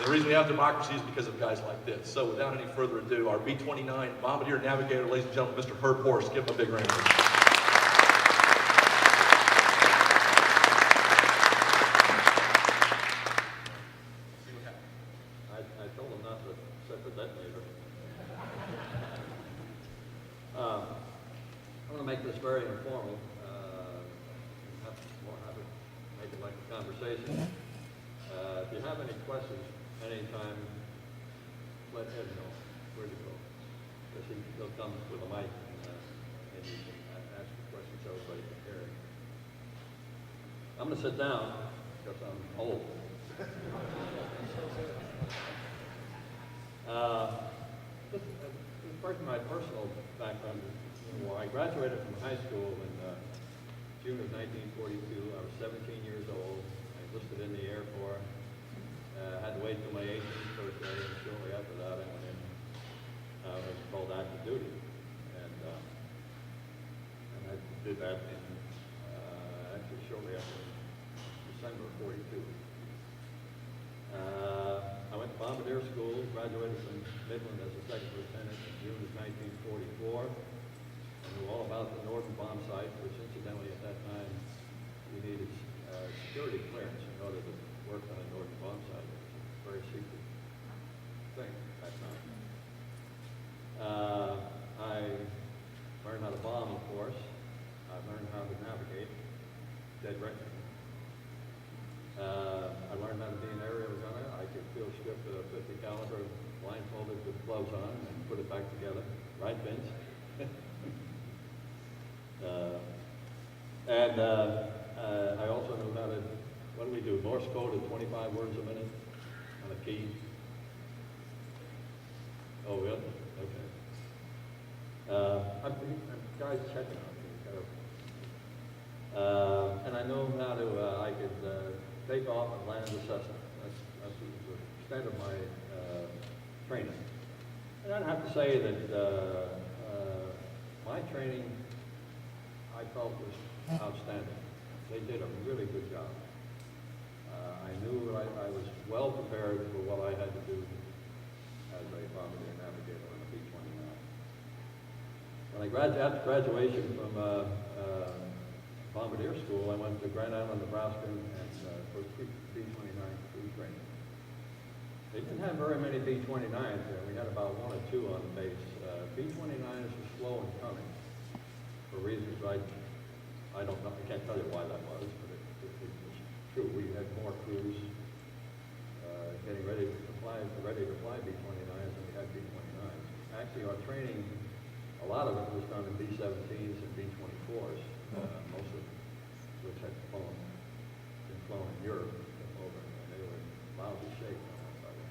And the reason we have democracy is because of guys like this. So without any further ado, our B-29 Bombardier Navigator, ladies and gentlemen, Mr. Herb Horst. Give him a big round. I told him not to set the detonator. I'm going to make this very informal. Have it make it like a conversation. If you have any questions anytime, let Ed know where to go. Because he'll come with a mic and you can ask the questions so everybody can hear it. I'm going to sit down because I'm old. First, my personal background. I graduated from high school in June of 1942. I was 17 years old. I enlisted in the Air Force. Had to wait till my 18th birthday, and shortly after that, I went in. I was called active duty, and I did that in actually shortly after December of '42. I went to Bombardier School, graduated from Midland as a second lieutenant in June of 1944. I knew all about the Northern bomb sight, which incidentally at that time we needed security clearance in order to work on a Northern bomb sight. It was a very secret thing at that time. I learned how to bomb, of course. I learned how to navigate, dead reckoning. I learned how to be an aerial gunner. I could field strip a 50 caliber blindfolded with gloves on and put it back together. Right, Vince? I also knew how to, what do we do? Morse code at 25 words a minute on a key. Oh, really? Okay. Guys checking on me. And I know how to, I could take off and land a Cessna. That's the extent of my training. And I'd have to say that my training, I felt, was outstanding. They did a really good job. I knew I was well prepared for what I had to do as a Bombardier Navigator on a B-29. When after graduation from Bombardier School, I went to Grand Island, Nebraska, and for B-29 crew training. They didn't have very many B-29s there. We had about one or two on the base. B-29s were slow in coming for reasons I don't know. I can't tell you why that was, but it was true. We had more crews getting ready to fly B-29s than we had B-29s. Actually, our training, a lot of it was done in B-17s and B-24s, most of which had been flown in Europe over, and they were in lousy shape on that side.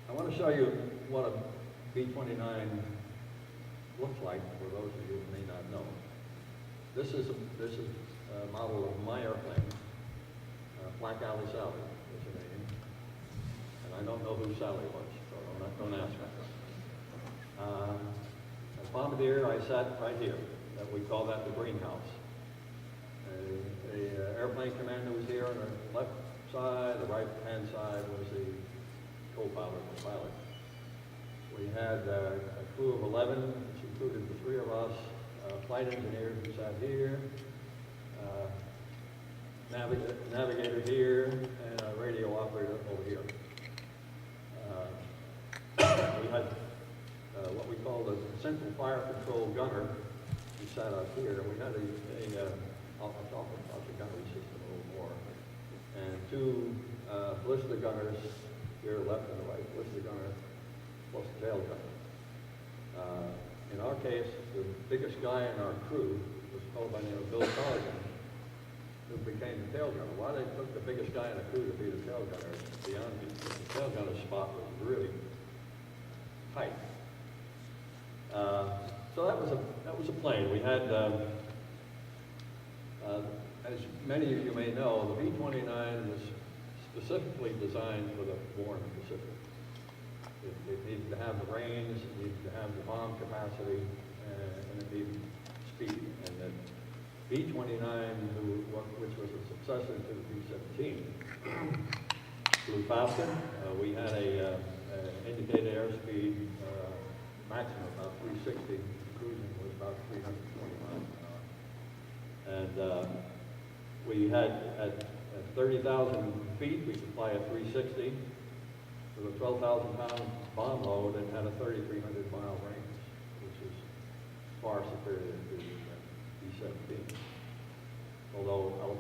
I want to show you what a B-29 looks like for those of you who may not know. This is a model of my airplane. Black Alley Sally is her name, and I don't know who Sally was, so don't ask me. At Bombardier, I sat right here. We call that the greenhouse. The airplane commander was here on the left side. The right-hand side was the co-pilot, the pilot. We had a crew of 11, which included the three of us, flight engineer who sat here, navigator here, and a radio operator over here. We had what we call the central fire control gunner who sat up here. We had I'll talk about the gunnery system a little more, and two ballistic gunners here, left and the right, ballistic gunner plus the tail gunner. In our case, the biggest guy in our crew was called by the name of Bill Carligan, who became the tail gunner. Why they took the biggest guy in the crew to be the tail gunner is beyond me. The tail gunner's spot was really tight. So that was a plane. We had, as many of you may know, the B-29 was specifically designed for the war in the Pacific. It needed to have the range, it needed to have the bomb capacity, and it needed speed. And the B-29, which was a successor to the B-17. Flew faster. We had a indicated airspeed maximum about 360. Cruising was about 320 miles an hour. And we had at 30,000 feet, we could fly at 360. With a 12,000-pound bomb load and had a 3,300-mile range, which is far superior to the B-17. Although,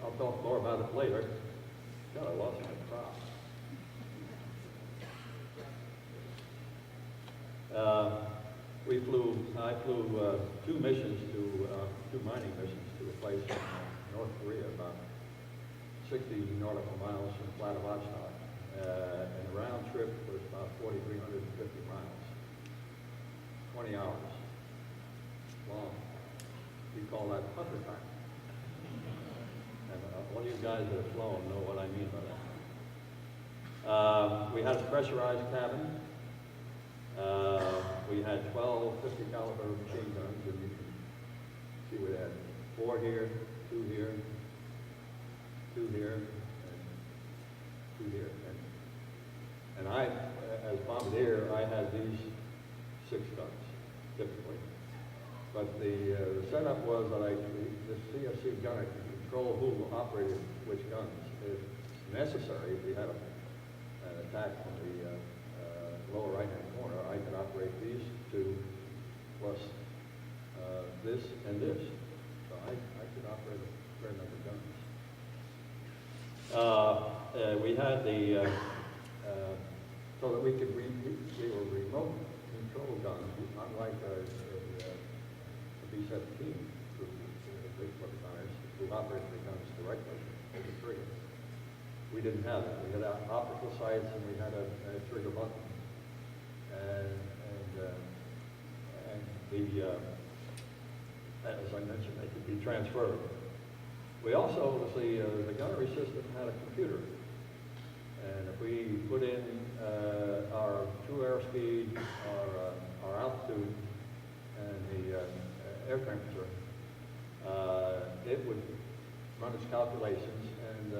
I'll talk more about it later. God, I lost my crop. I flew two missions two mining missions to a place in North Korea, about 60 nautical miles from Vladivostok. And the round trip was about 4,350 miles, 20 hours long. We call that puffer time. And all you guys that have flown know what I mean by that. We had a pressurized cabin. We had 12 50 caliber machine guns, and you can see we had 4 here, 2 here, 2 here, and 2 here. And I, as bombardier, I had these 6 guns, typically. But the setup was that the CFC gunner could control who operated which guns. If necessary, if we had an attack from the lower right-hand corner, I could operate these 2 plus this and this. So I could operate a fair number of guns. We had the so that we were remote control guns, unlike the B-17 gunners who operated the guns directly over the trigger. We didn't have it. We had optical sights and we had a trigger button. And as I mentioned, they could be transferred. We also, the gunnery system had a computer. And if we put in our true airspeed, our altitude, and the air temperature, it would run its calculations, and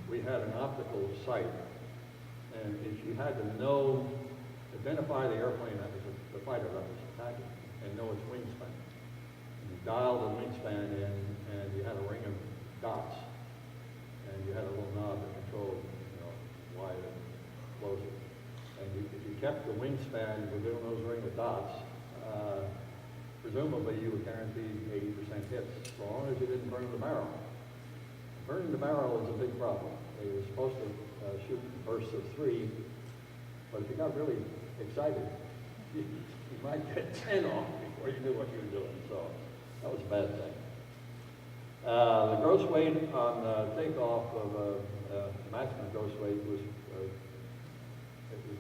we had an optical sight. And if you had to identify the airplane that was the fighter that was attacking, and know its wingspan. And you dialed the wingspan in, and you had a ring of dots, and you had a little knob that controlled, wide and close it. And if you kept the wingspan within those ring of dots, presumably you would guarantee 80% hits, as long as you didn't burn the barrel. Burning the barrel is a big problem. They were supposed to shoot bursts of 3, but if you got really excited, you might get 10 off before you knew what you were doing. So that was a bad thing. The gross weight on takeoff of maximum gross weight was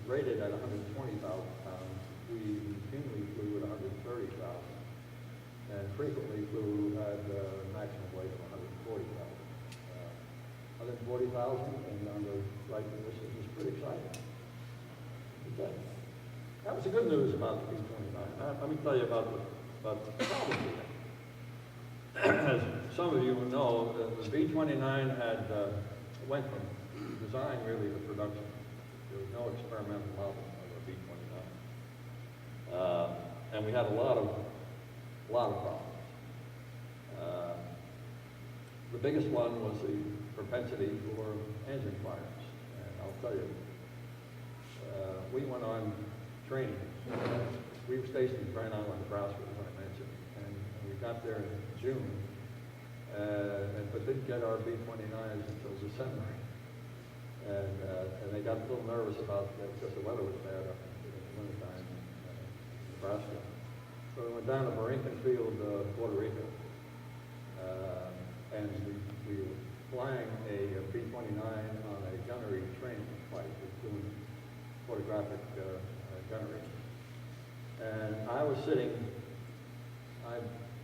rated at 120,000 pounds. We routinely flew at 130,000, and frequently flew at a maximum weight of 140,000. 140,000 and under flight conditions is pretty exciting. Okay. That was the good news about the B-29. Let me tell you about the problem with it. As some of you know, the B-29 went from design really to production. There was no experimental model of a B-29. And we had a lot of problems. The biggest one was the propensity for engine fires. And I'll tell you, we went on training. We were stationed in Grand Island, Nebraska, as I mentioned, and we got there in June, but didn't get our B-29s until December. And they got a little nervous about that because the weather was bad up in the wintertime in Nebraska. So we went down to Borinquen Field, Puerto Rico, and we were flying a B-29 on a gunnery training flight. We were doing photographic gunnery. And I was sitting,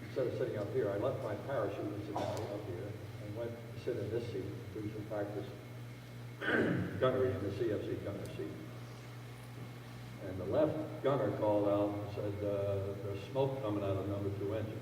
instead of sitting up here, I left my parachute and sitting up here and went to sit in this seat, do some practice gunnery in the CFC gunner seat. And the left gunner called out and said, there's smoke coming out of number 2 engine.